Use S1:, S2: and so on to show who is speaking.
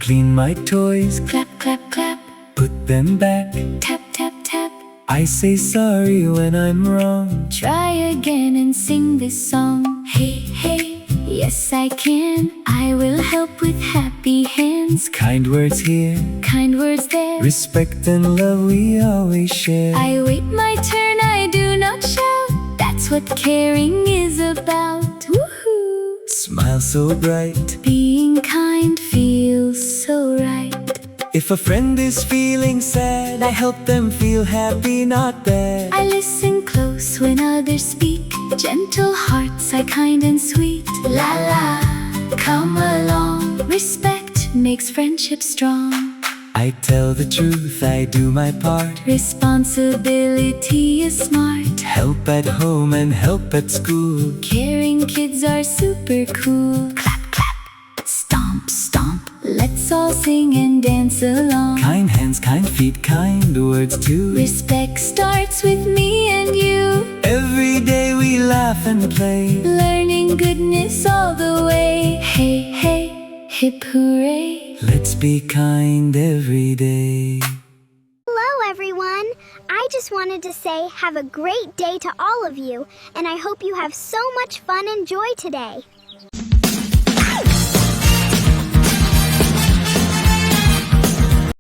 S1: Clean my toys,
S2: Clap, clap, clap.
S1: put them back.
S2: Tap, tap, tap.
S1: I say sorry when I'm wrong.
S2: Try again and sing this song. Hey, hey, yes I can. I will help with happy hands.
S1: Kind words here,
S2: Kind words there.
S1: respect and love we always share.
S2: I wait my turn, I do not shout. That's what caring is about. Woohoo!
S1: Smile so bright.
S2: Being kind feels so right.
S1: If a friend is feeling sad, I help them feel happy, not bad.
S2: I listen close when others speak. Gentle hearts are kind and sweet. La la, come along. Respect makes friendship strong.
S1: I tell the truth, I do my part.
S2: Responsibility is smart.
S1: Help at home and help at school.
S2: Caring kids are super cool. Clap, clap, stomp, stomp. Let's all sing and dance along.
S1: Kind hands, kind feet, kind words too.
S2: Respect starts with me and you.
S1: Every day we laugh and play.
S2: Learning goodness all the way. Hey, hey, hip hooray.
S1: Let's be kind every day.
S3: Hello everyone! I just wanted to say have a great day to all of you, and I hope you have so much fun and joy today.